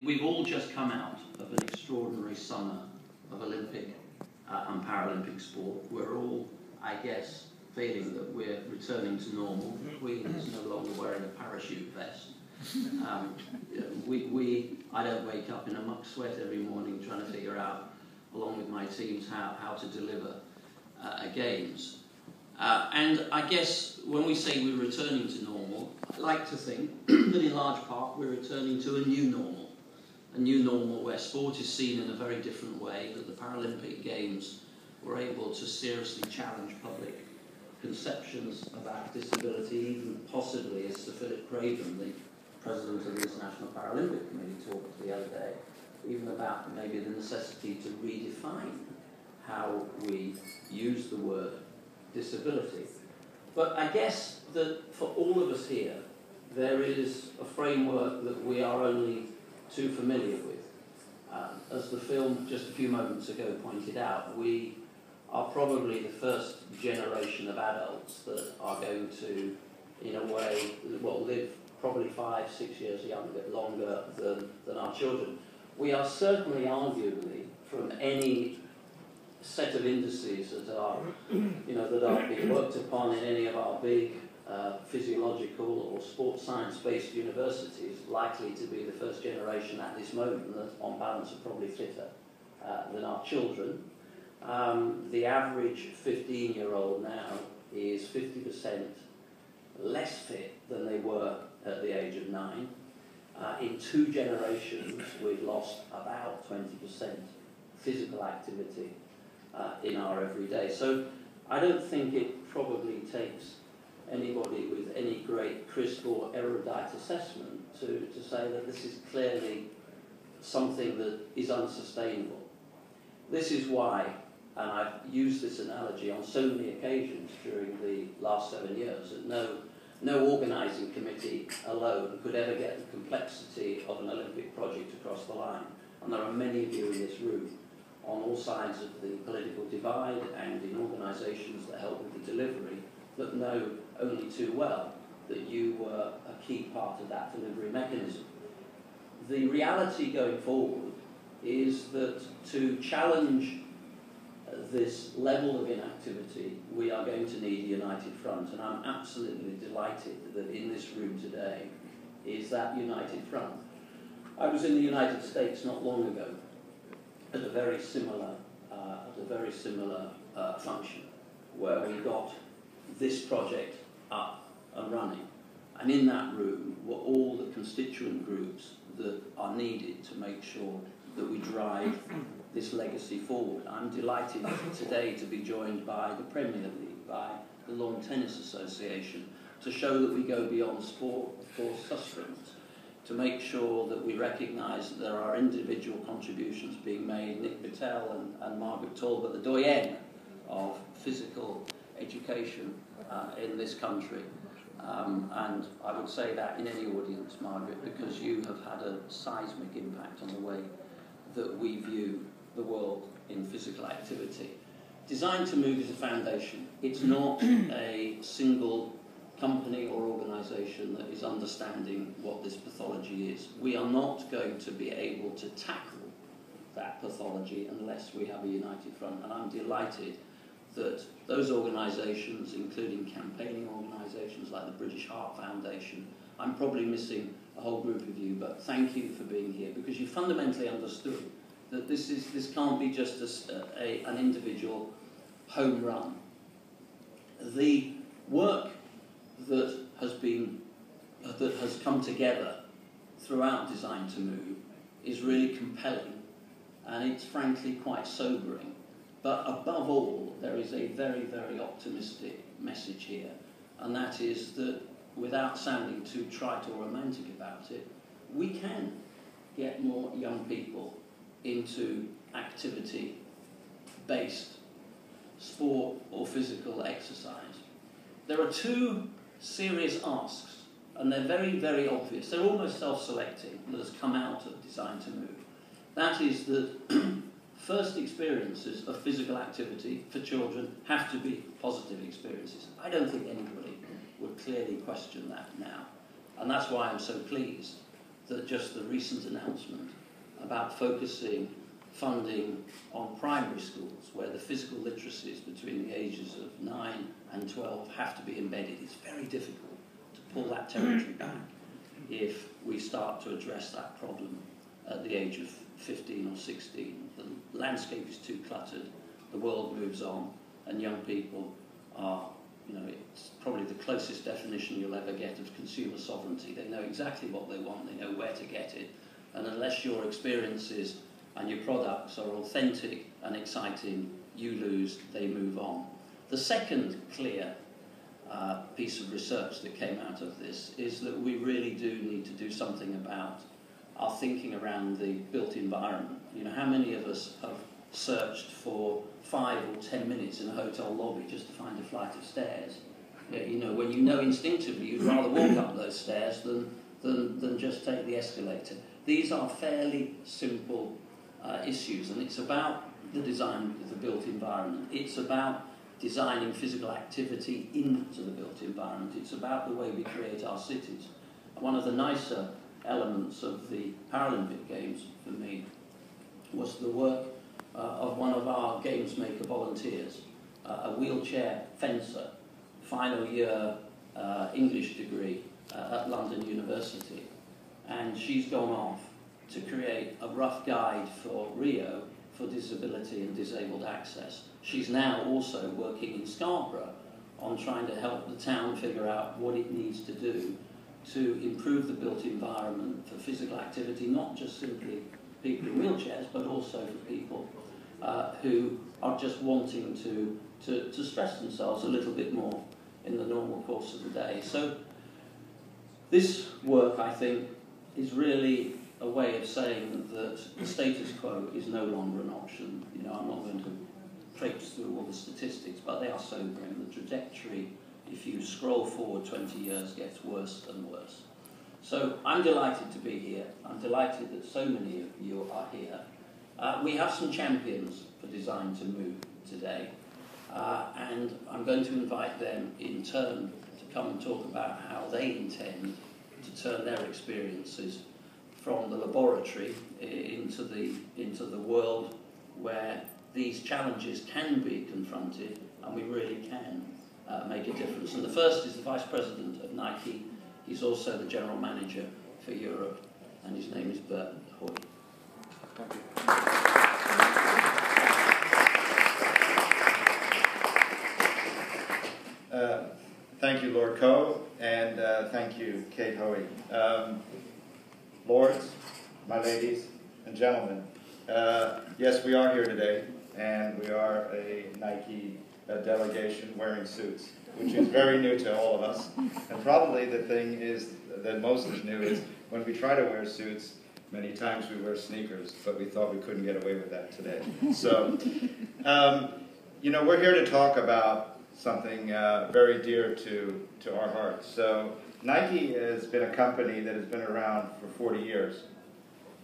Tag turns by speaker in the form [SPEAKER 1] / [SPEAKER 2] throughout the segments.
[SPEAKER 1] We've all just come out of an extraordinary summer of Olympic and Paralympic sport. We're all, I guess, feeling that we're returning to normal. The Queen is no longer wearing a parachute vest. I don't wake up in a muck sweat every morning trying to figure out, along with my teams, how to deliver games. And I guess when we say we're returning to normal, I like to think that in large part we're returning to a new normal. A new normal where sport is seen in a very different way, that the Paralympic Games were able to seriously challenge public conceptions about disability, even possibly, as Sir Philip Craven, the President of the International Paralympic Committee, talked the other day, even about maybe the necessity to redefine how we use the word disability. But I guess that for all of us here, there is a framework that we are only too familiar with. As the film just a few moments ago pointed out, we are probably the first generation of adults that are going to, in a way, live probably 5-6 years longer than our children. We are certainly, arguably, from any set of indices that are, that are being worked upon in any of our big physiological or sports science-based universities, likely to be the first generation at this moment that, on balance, are probably fitter than our children. The average 15-year-old now is 50% less fit than they were at the age of 9. In 2 generations, we've lost about 20% physical activity in our everyday. So I don't think it probably takes anybody with any great crisp or erudite assessment to say that this is clearly something that is unsustainable. This is why, and I've used this analogy on so many occasions during the last 7 years, that no organising committee alone could ever get the complexity of an Olympic project across the line. And there are many of you in this room on all sides of the political divide and in organisations that help with the delivery that know only too well that you were a key part of that delivery mechanism. The reality going forward is that to challenge this level of inactivity, we are going to need a united front, and I'm absolutely delighted that in this room today is that united front. I was in the United States not long ago at a very similar function, where we got this project up and running. And in that room were all the constituent groups that are needed to make sure that we drive this legacy forward. I'm delighted today to be joined by the Premier League, by the Lawn Tennis Association, to show that we go beyond sport for sustenance, to make sure that we recognise that there are individual contributions being made. Nick Bittell and Margaret Talbot, the doyenne of physical education in this country. And I would say that in any audience, Margaret, because you have had a seismic impact on the way that we view the world in physical activity. Design to Move is a foundation. It's not a single company or organisation that is understanding what this pathology is. We are not going to be able to tackle that pathology unless we have a united front. And I'm delighted that those organisations, including campaigning organisations like the British Heart Foundation, I'm probably missing a whole group of you, but thank you for being here, because you fundamentally understood that this can't be just an individual home run. The work that has come together throughout Design to Move is really compelling, and it's frankly quite sobering. But above all, there is a very, very optimistic message here, and that is that, without sounding too trite or romantic about it, we can get more young people into activity-based sport or physical exercise. There are 2 serious asks, and they're very, very obvious. They're almost self-selecting, that has come out of Design to Move. That is that first experiences of physical activity for children have to be positive experiences. I don't think anybody would clearly question that now. And that's why I'm so pleased that just the recent announcement about focusing funding on primary schools, where the physical literacies between the ages of 9 and 12 have to be embedded. It's very difficult to pull that territory back if we start to address that problem at the age of 15 or 16. The landscape is too cluttered, the world moves on, and young people are, it's probably the closest definition you'll ever get of consumer sovereignty. They know exactly what they want, they know where to get it, and unless your experiences and your products are authentic and exciting, you lose, they move on. The second clear piece of research that came out of this is that we really do need to do something about our thinking around the built environment. How many of us have searched for 5 or 10 minutes in a hotel lobby just to find a flight of stairs? When you know instinctively you'd rather walk up those stairs than just take the escalator. These are fairly simple issues, and it's about the design of the built environment. It's about designing physical activity into the built environment. It's about the way we create our cities. One of the nicer elements of the Paralympic Games for me was the work of one of our Games Maker volunteers, a wheelchair fencer, final year English degree at London University. And she's gone off to create a rough guide for Rio for disability and disabled access. She's now also working in Scarborough on trying to help the town figure out what it needs to do to improve the built environment for physical activity, not just simply people in wheelchairs, but also for people who are just wanting to stress themselves a little bit more in the normal course of the day. So this work, I think, is really a way of saying that the status quo is no longer an option. I'm not going to traipse through all the statistics, but they are sobering. The trajectory, if you scroll forward 20 years, gets worse and worse. So I'm delighted to be here. I'm delighted that so many of you are here. We have some champions for Design to Move today, and I'm going to invite them in turn to come and talk about how they intend to turn their experiences from the laboratory into the world where these challenges can be confronted and we really can make a difference. And the first is the Vice President of Nike. He's also the General Manager for Europe, and his name is Bert Hoy.
[SPEAKER 2] Thank you. Thank you, Lord Coe, and thank you, Kate Hoey. Lords, my ladies, and gentlemen, yes, we are here today, and we are a Nike delegation wearing suits, which is very new to all of us. And probably the thing is that most is new is when we try to wear suits, many times we wear sneakers, but we thought we couldn't get away with that today. So, we're here to talk about something very dear to our hearts. So Nike has been a company that has been around for 40 years.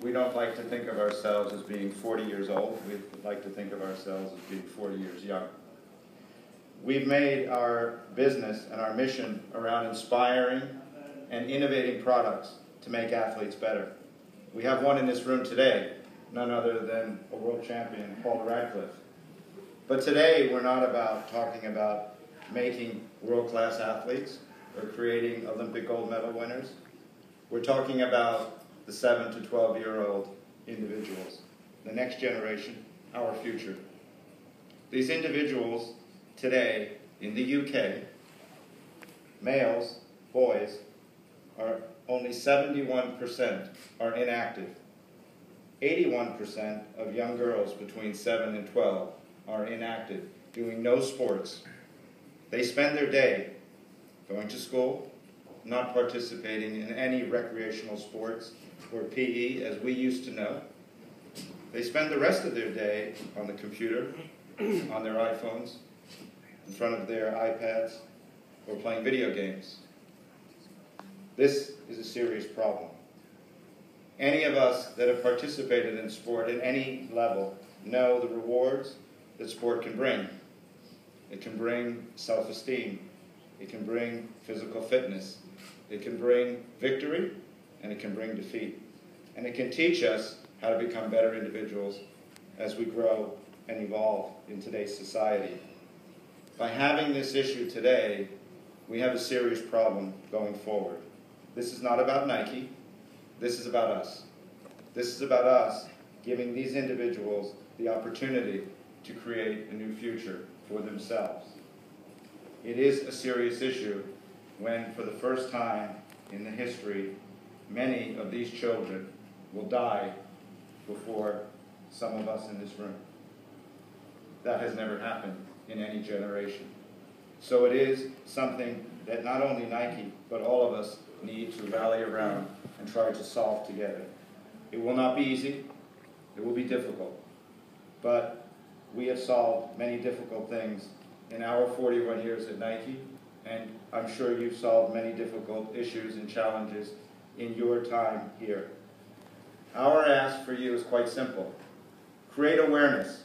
[SPEAKER 2] We don't like to think of ourselves as being 40 years old. We like to think of ourselves as being 40 years young. We've made our business and our mission around inspiring and innovating products to make athletes better. We have one in this room today, none other than a world champion, Paula Radcliffe. But today we're not about talking about making world-class athletes or creating Olympic gold medal winners. We're talking about the 7 to 12-year-old individuals, the next generation, our future. These individuals today in the UK, males, boys, are only 71% are inactive. 81% of young girls between 7 and 12 are inactive, doing no sports. They spend their day going to school, not participating in any recreational sports or PE as we used to know. They spend the rest of their day on the computer, on their iPhones, in front of their iPads, or playing video games. This is a serious problem. Any of us that have participated in sport at any level know the rewards that sport can bring. It can bring self-esteem. It can bring physical fitness. It can bring victory, and it can bring defeat. And it can teach us how to become better individuals as we grow and evolve in today's society. By having this issue today, we have a serious problem going forward. This is not about Nike. This is about us. This is about us giving these individuals the opportunity to create a new future for themselves. It is a serious issue when, for the first time in the history, many of these children will die before some of us in this room. That has never happened in any generation. So it is something that not only Nike, but all of us need to rally around and try to solve together. It will not be easy. It will be difficult. But we have solved many difficult things in our 41 years at Nike, and I'm sure you've solved many difficult issues and challenges in your time here. Our ask for you is quite simple. Create awareness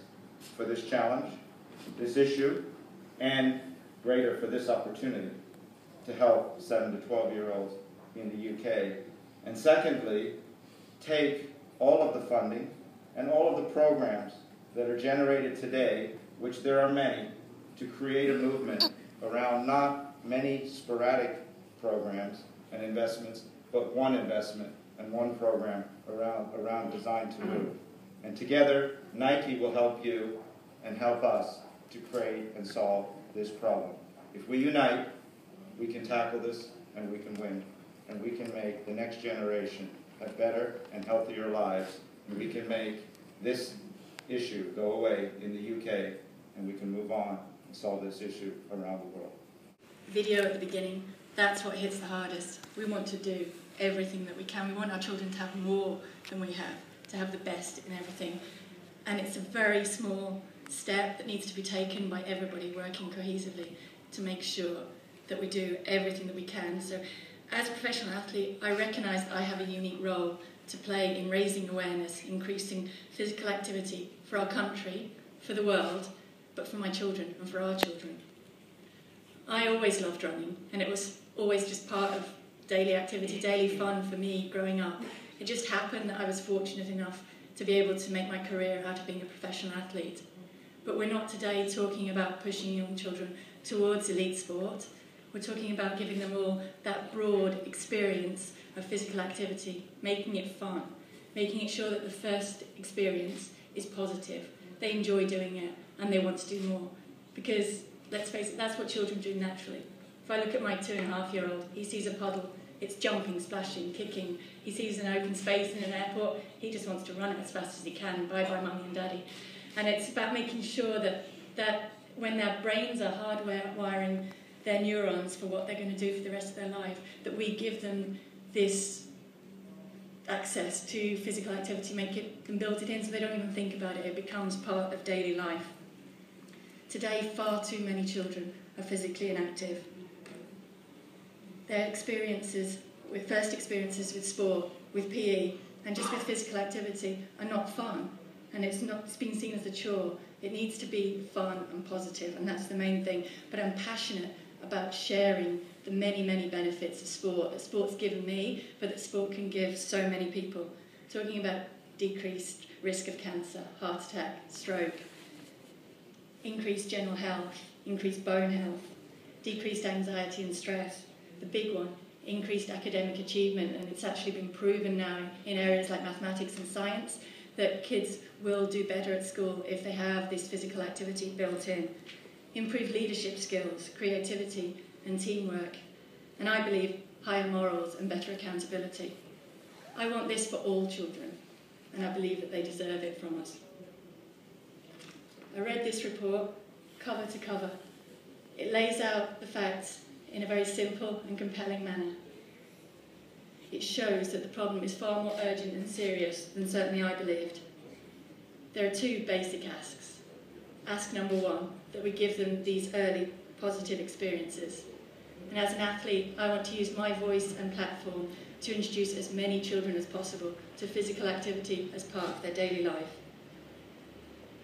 [SPEAKER 2] for this challenge, this issue, and greater for this opportunity to help 7 to 12-year-olds in the UK. And secondly, take all of the funding and all of the programs that are generated today, which there are many, to create a movement around not many sporadic programs and investments, but one investment and one program around Design to Move. And together, Nike will help you and help us to create and solve this problem. If we unite, we can tackle this and we can win. And we can make the next generation have better and healthier lives. And we can make this issue go away in the UK, and we can move on and solve this issue around the world.
[SPEAKER 3] Video at the beginning, that's what hits the hardest. We want to do everything that we can. We want our children to have more than we have, to have the best in everything. And it's a very small step that needs to be taken by everybody working cohesively to make sure that we do everything that we can. So as a professional athlete, I recognise that I have a unique role to play in raising awareness, increasing physical activity for our country, for the world, but for my children and for our children. I always loved running, and it was always just part of daily activity, daily fun for me growing up. It just happened that I was fortunate enough to be able to make my career out of being a professional athlete. But we're not today talking about pushing young children towards elite sport. We're talking about giving them all that broad experience of physical activity, making it fun, making it sure that the first experience is positive. They enjoy doing it and they want to do more. Because, let's face it, that's what children do naturally. If I look at my 2.5-year-old, he sees a puddle, it's jumping, splashing, kicking. He sees an open space in an airport, he just wants to run it as fast as he can. Bye-bye, mummy and daddy. And it's about making sure that when their brains are hardwiring their neurons for what they're going to do for the rest of their life, that we give them this access to physical activity, make it and build it in so they don't even think about it. It becomes part of daily life. Today, far too many children are physically inactive. Their first experiences with sport, with PE, and just with physical activity are not fun. And it's being seen as a chore. It needs to be fun and positive, and that's the main thing. But I'm passionate about sharing the many, many benefits of sport that sport's given me, but that sport can give so many people. Talking about decreased risk of cancer, heart attack, stroke, increased general health, increased bone health, decreased anxiety and stress. The big one, increased academic achievement, and it's actually been proven now in areas like mathematics and science that kids will do better at school if they have this physical activity built in. Improved leadership skills, creativity and teamwork, and I believe higher morals and better accountability. I want this for all children, and I believe that they deserve it from us. I read this report cover to cover. It lays out the facts in a very simple and compelling manner. It shows that the problem is far more urgent and serious than certainly I believed. There are two basic asks. Ask number one, that we give them these early positive experiences. And as an athlete, I want to use my voice and platform to introduce as many children as possible to physical activity as part of their daily life.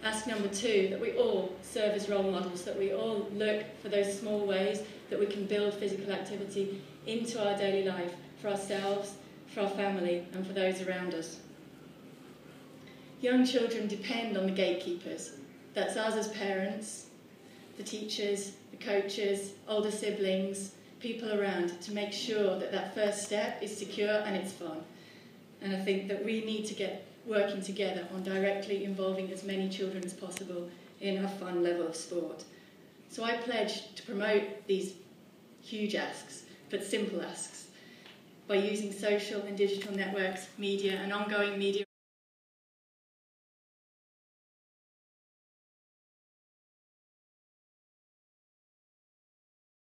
[SPEAKER 3] Ask number two, that we all serve as role models, that we all look for those small ways that we can build physical activity into our daily life for ourselves, for our family and for those around us. Young children depend on the gatekeepers. That's us as parents, the teachers, the coaches, older siblings, people around, to make sure that that first step is secure and it's fun. And I think that we need to get working together on directly involving as many children as possible in a fun level of sport. So I pledge to promote these huge asks, but simple asks, by using social and digital networks, media and ongoing media